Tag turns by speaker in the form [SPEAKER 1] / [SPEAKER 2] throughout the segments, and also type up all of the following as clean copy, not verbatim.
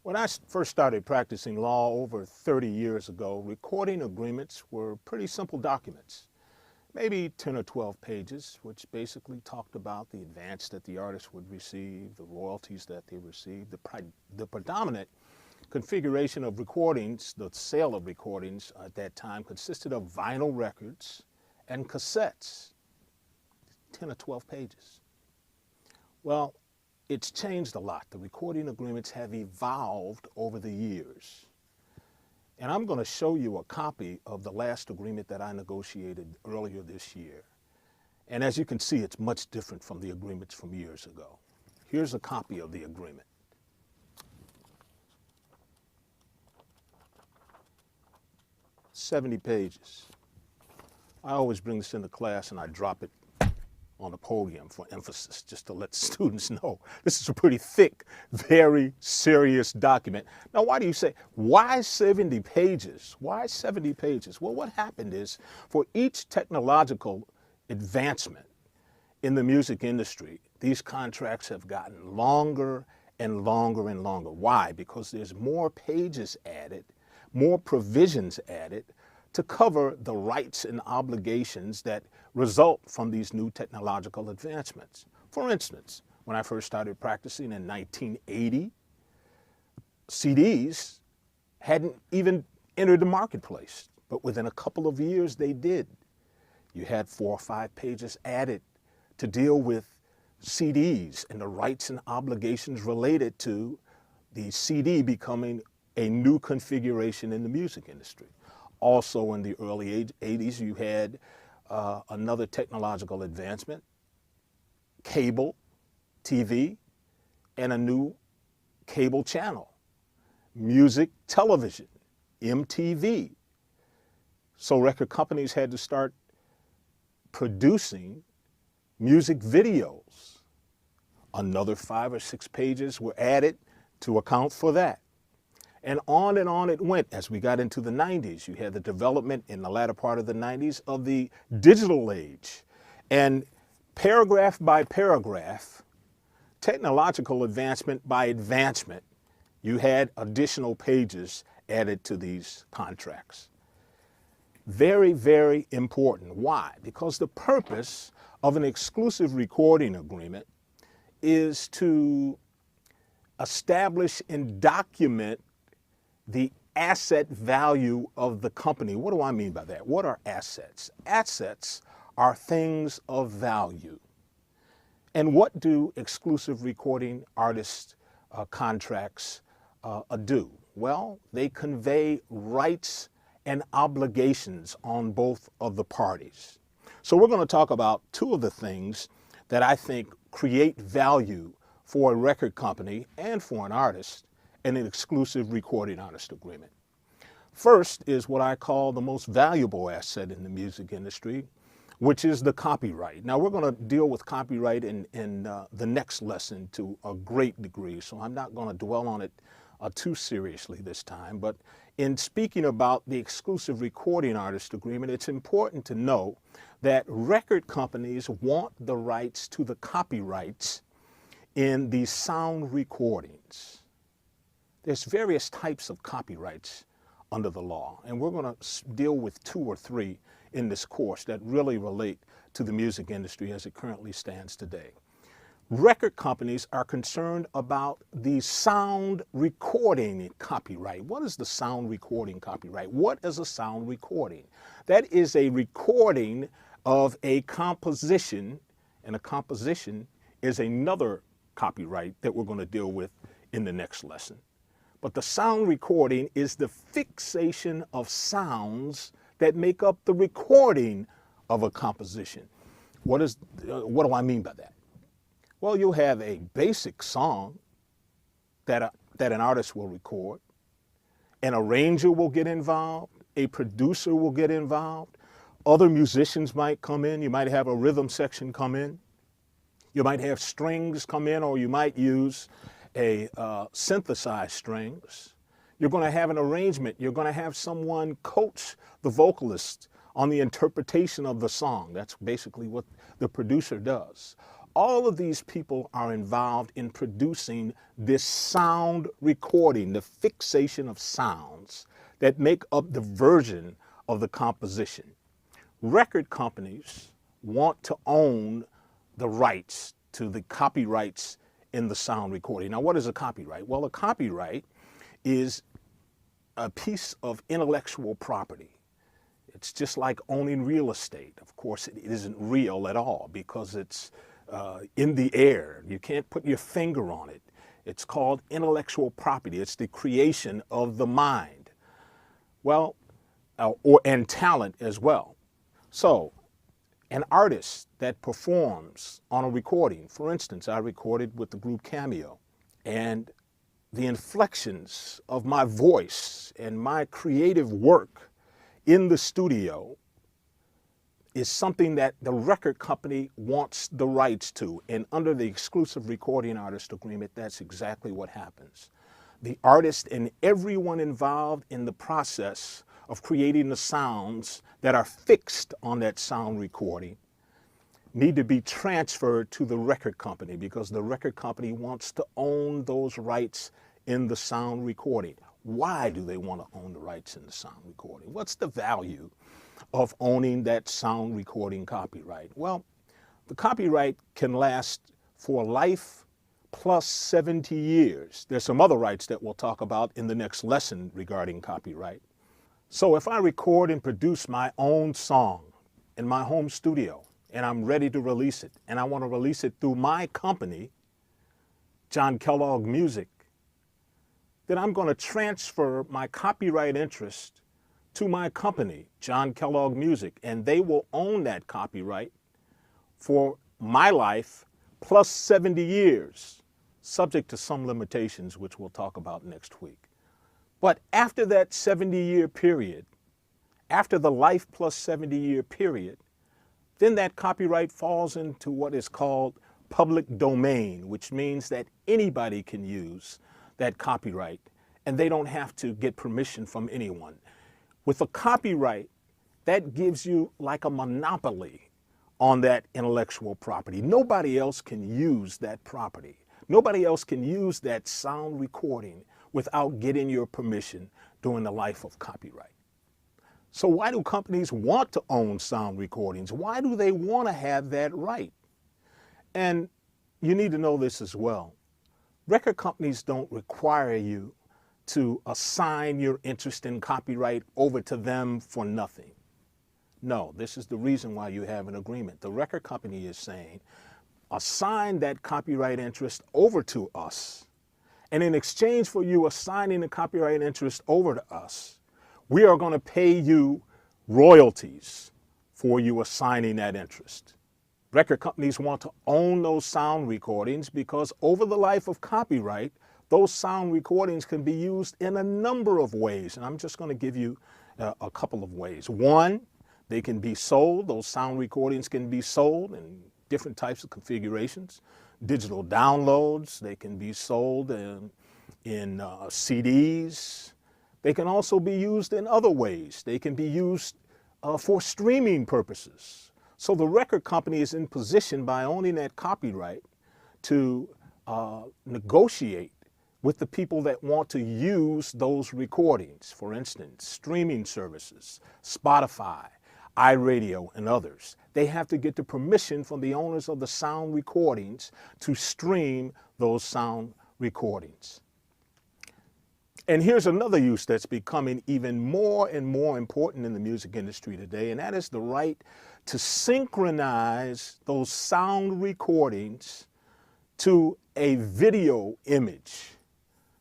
[SPEAKER 1] When I first started practicing law over 30 years ago, recording agreements were pretty simple documents, maybe 10 or 12 pages, which basically talked about the advance that the artist would receive, the royalties that they received. The predominant configuration of recordings, the sale of recordings at that time, consisted of vinyl records and cassettes, 10 or 12 pages. Well, it's changed a lot. The recording agreements have evolved over the years. And I'm going to show you a copy of the last agreement that I negotiated earlier this year. And as you can see, it's much different from the agreements from years ago. Here's a copy of the agreement. "70 pages. I always bring this into class and I drop it on the podium for emphasis, just to let students know this is a pretty thick, very serious document. Now, why do you say, why 70 pages? Why 70 pages? Well, what happened is, for each technological advancement in the music industry, these contracts have gotten longer and longer and longer. Why? Because there's more pages added, more provisions added to cover the rights and obligations that result from these new technological advancements. For instance, when I first started practicing in 1980, CDs hadn't even entered the marketplace, but within a couple of years they did. You had 4 or 5 pages added to deal with CDs and the rights and obligations related to the CD becoming a new configuration in the music industry. Also in the early 80s, you had another technological advancement, cable TV, and a new cable channel, music television, MTV. So record companies had to start producing music videos. Another 5 or 6 pages were added to account for that. And on it went. As we got into the 90s, you had the development in the latter part of the 90s of the digital age. And paragraph by paragraph, technological advancement by advancement, you had additional pages added to these contracts. Very, very important. Why? Because the purpose of an exclusive recording agreement is to establish and document the asset value of the company. What do I mean by that? What are assets? Assets are things of value. And what do exclusive recording artist contracts do? Well, they convey rights and obligations on both of the parties. So we're going to talk about 2 of the things that I think create value for a record company and for an artist in an exclusive recording artist agreement. First is what I call the most valuable asset in the music industry, which is the copyright. Now, we're going to deal with copyright in the next lesson to a great degree, so I'm not going to dwell on it too seriously this time. But in speaking about the exclusive recording artist agreement, it's important to know that record companies want the rights to the copyrights in the sound recordings. There's various types of copyrights under the law, and we're going to deal with 2 or 3 in this course that really relate to the music industry as it currently stands today. Record companies are concerned about the sound recording copyright. What is the sound recording copyright? What is a sound recording? That is a recording of a composition, and a composition is another copyright that we're going to deal with in the next lesson. But the sound recording is the fixation of sounds that make up the recording of a composition. What do I mean by that? Well, you'll have a basic song that an artist will record. An arranger will get involved. A producer will get involved. Other musicians might come in. You might have a rhythm section come in. You might have strings come in, or you might use a synthesized strings. You're going to have an arrangement. You're going to have someone coach the vocalist on the interpretation of the song. That's basically what the producer does. All of these people are involved in producing this sound recording, the fixation of sounds that make up the version of the composition. Record companies want to own the rights to the copyrights in the sound recording. Now, what is a copyright? Well, a copyright is a piece of intellectual property. It's just like owning real estate. Of course, it isn't real at all because it's in the air. You can't put your finger on it. It's called intellectual property. It's the creation of the mind. Well, and talent as well. So, an artist that performs on a recording, for instance, I recorded with the group Cameo, and the inflections of my voice and my creative work in the studio is something that the record company wants the rights to. And under the exclusive recording artist agreement, that's exactly what happens. The artist and everyone involved in the process of creating the sounds that are fixed on that sound recording need to be transferred to the record company because the record company wants to own those rights in the sound recording. Why do they want to own the rights in the sound recording? What's the value of owning that sound recording copyright? Well, the copyright can last for life plus 70 years. There's some other rights that we'll talk about in the next lesson regarding copyright. So if I record and produce my own song in my home studio and I'm ready to release it, and I want to release it through my company, John Kellogg Music, then I'm going to transfer my copyright interest to my company, John Kellogg Music, and they will own that copyright for my life plus 70 years, subject to some limitations, which we'll talk about next week. But after that 70-year period, after the life plus 70-year period, then that copyright falls into what is called public domain, which means that anybody can use that copyright and they don't have to get permission from anyone. With a copyright, that gives you like a monopoly on that intellectual property. Nobody else can use that property. Nobody else can use that sound recording without getting your permission during the life of copyright. So why do companies want to own sound recordings? Why do they want to have that right? And you need to know this as well. Record companies don't require you to assign your interest in copyright over to them for nothing. No, this is the reason why you have an agreement. The record company is saying, assign that copyright interest over to us. And in exchange for you assigning the copyright interest over to us, we are going to pay you royalties for you assigning that interest. Record companies want to own those sound recordings because over the life of copyright, those sound recordings can be used in a number of ways. And I'm just going to give you a couple of ways. One, they can be sold. Those sound recordings can be sold in different types of configurations. Digital downloads, they can be sold in CDs. They can also be used in other ways. They can be used for streaming purposes. So the record company is in position by owning that copyright to negotiate with the people that want to use those recordings. For instance, streaming services, Spotify, iRadio, and others. They have to get the permission from the owners of the sound recordings to stream those sound recordings. And here's another use that's becoming even more and more important in the music industry today, and that is the right to synchronize those sound recordings to a video image.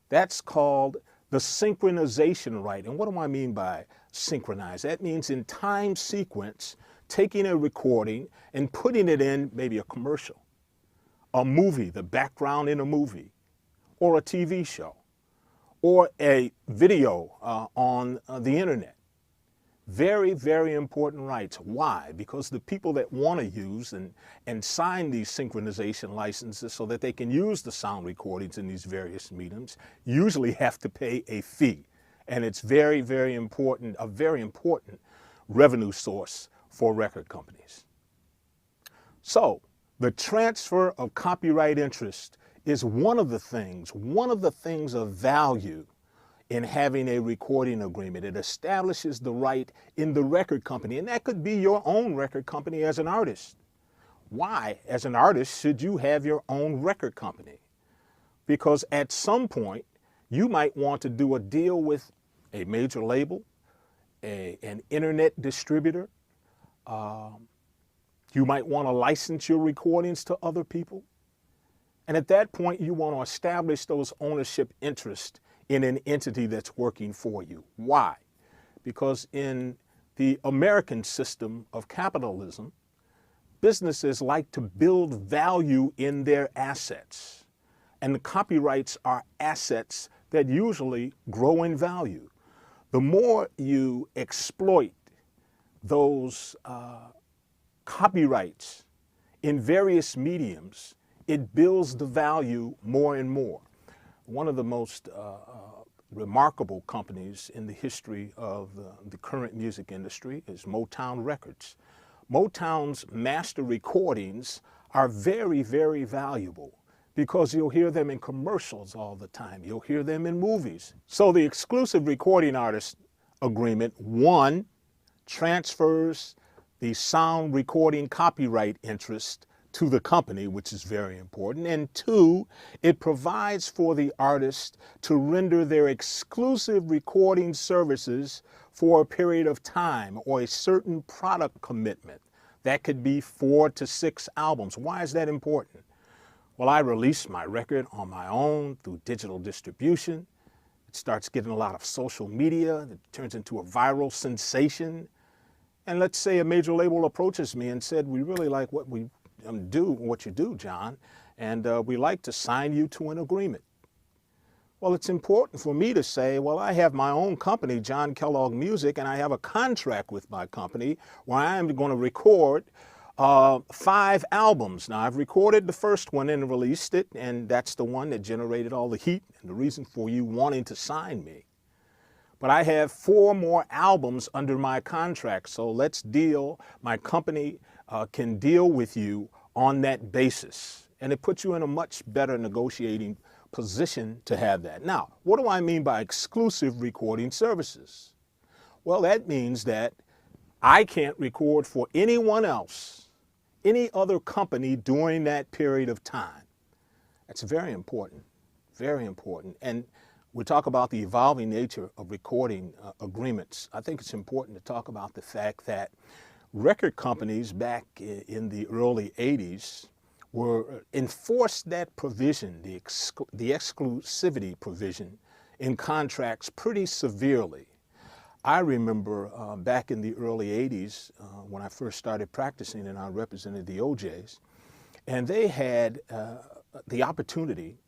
[SPEAKER 1] That's called the synchronization right. And what do I mean by synchronize? That means in time sequence, taking a recording and putting it in maybe a commercial, a movie, the background in a movie, or a TV show, or a video on the internet. Very, very important rights. Why? Because the people that want to use and sign these synchronization licenses so that they can use the sound recordings in these various mediums usually have to pay a fee. And it's very, very important, a very important revenue source for record companies. So The transfer of copyright interest is one of the things of value in having a recording agreement. It establishes the right in the record company, and that could be your own record company as an artist. Why, as an artist, should you have your own record company? Because at some point, you might want to do a deal with a major label, an internet distributor. You might want to license your recordings to other people. And at that point, you want to establish those ownership interests in an entity that's working for you. Why? Because in the American system of capitalism, businesses like to build value in their assets. And the copyrights are assets that usually grow in value. The more you exploit those copyrights in various mediums, it builds the value more and more. One of the most remarkable companies in the history of the current music industry is Motown Records. Motown's master recordings are very, very valuable because you'll hear them in commercials all the time. You'll hear them in movies. So the exclusive recording artist agreement, one, transfers the sound recording copyright interest to the company, which is very important. And two, it provides for the artist to render their exclusive recording services for a period of time or a certain product commitment. That could be 4 to 6 albums. Why is that important? Well, I release my record on my own through digital distribution. It starts getting a lot of social media. It turns into a viral sensation. And let's say a major label approaches me and said, we really like what you do, John, and we like to sign you to an agreement. Well, it's important for me to say, well, I have my own company, John Kellogg Music, and I have a contract with my company where I am going to record 5 albums. Now, I've recorded the first one and released it, and that's the one that generated all the heat and the reason for you wanting to sign me. But I have 4 more albums under my contract, so let's deal. My company can deal with you on that basis. And it puts you in a much better negotiating position to have that. Now, what do I mean by exclusive recording services? Well, that means that I can't record for anyone else, any other company during that period of time. That's very important, very important. And we talk about the evolving nature of recording agreements. I think it's important to talk about the fact that record companies back in the early 80s were enforced that provision, the exclusivity provision in contracts pretty severely. I remember back in the early 80s when I first started practicing and I represented the O'Jays, and they had the opportunity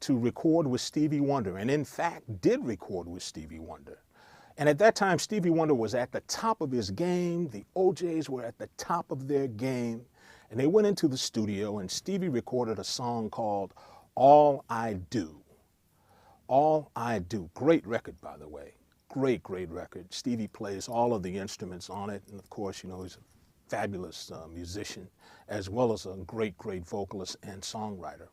[SPEAKER 1] to record with Stevie Wonder, and in fact did record with Stevie Wonder. And at that time, Stevie Wonder was at the top of his game. The O'Jays were at the top of their game. And they went into the studio, and Stevie recorded a song called All I Do. All I Do. Great record, by the way. Great, great record. Stevie plays all of the instruments on it. And of course, you know, he's a fabulous musician, as well as a great, great vocalist and songwriter.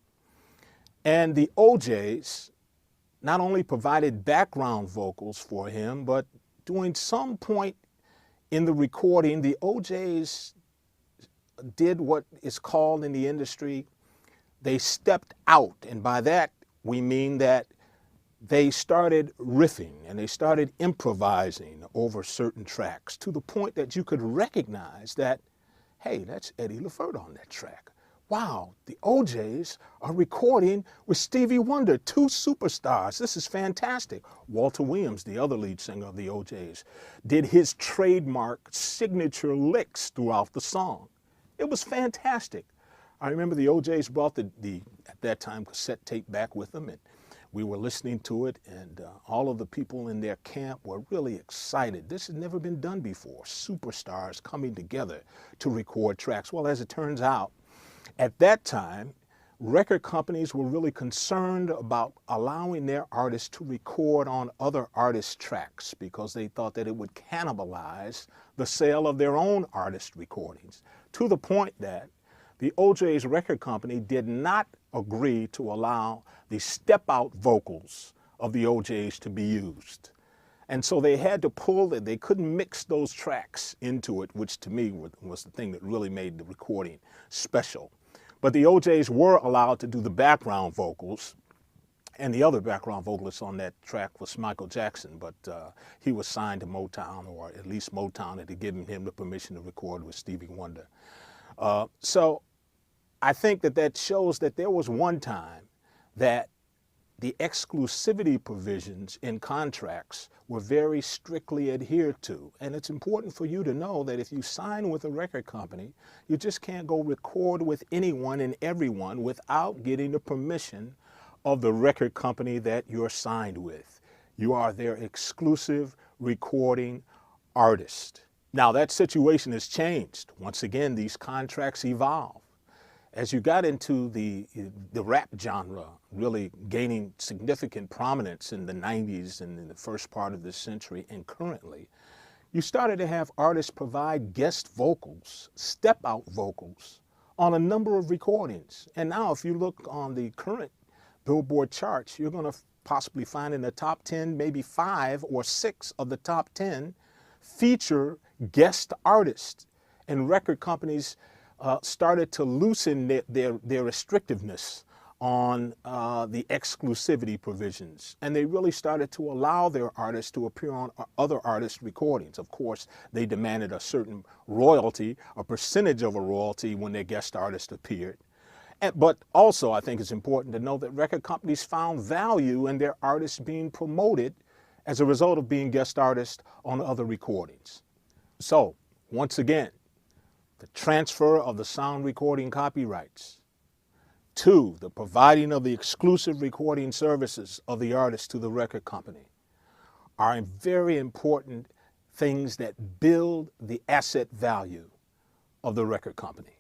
[SPEAKER 1] And the O'Jays not only provided background vocals for him, but during some point in the recording, the O'Jays did what is called in the industry, they stepped out. And by that, we mean that they started riffing and they started improvising over certain tracks to the point that you could recognize that, hey, that's Eddie Lefert on that track. Wow, the O'Jays are recording with Stevie Wonder, 2 superstars. This is fantastic. Walter Williams, the other lead singer of the O'Jays, did his trademark signature licks throughout the song. It was fantastic. I remember the O'Jays brought the at that time, cassette tape back with them, and we were listening to it, and all of the people in their camp were really excited. This had never been done before, superstars coming together to record tracks. Well, as it turns out, at that time, record companies were really concerned about allowing their artists to record on other artists' tracks because they thought that it would cannibalize the sale of their own artist recordings, to the point that the O'Jays record company did not agree to allow the step-out vocals of the O'Jays to be used. And so they had to pull it. They couldn't mix those tracks into it, which to me was the thing that really made the recording special. But the O'Jays were allowed to do the background vocals. And the other background vocalist on that track was Michael Jackson, but he was signed to Motown, or at least Motown had given him the permission to record with Stevie Wonder. So I think that shows that there was one time that the exclusivity provisions in contracts were very strictly adhered to. And it's important for you to know that if you sign with a record company, you just can't go record with anyone and everyone without getting the permission of the record company that you're signed with. You are their exclusive recording artist. Now that situation has changed. Once again, these contracts evolve. As you got into the rap genre really gaining significant prominence in the 90s and in the first part of this century and currently, you started to have artists provide guest vocals, step-out vocals, on a number of recordings. And now if you look on the current Billboard charts, you're going to possibly find in the top 10, maybe 5 or 6 of the top 10 feature guest artists. And record companies started to loosen their restrictiveness on the exclusivity provisions. And they really started to allow their artists to appear on other artists' recordings. Of course, they demanded a certain royalty, a percentage of a royalty when their guest artist appeared. But also, I think it's important to know that record companies found value in their artists being promoted as a result of being guest artists on other recordings. So, once again, the transfer of the sound recording copyrights. 2, the providing of the exclusive recording services of the artist to the record company are very important things that build the asset value of the record company.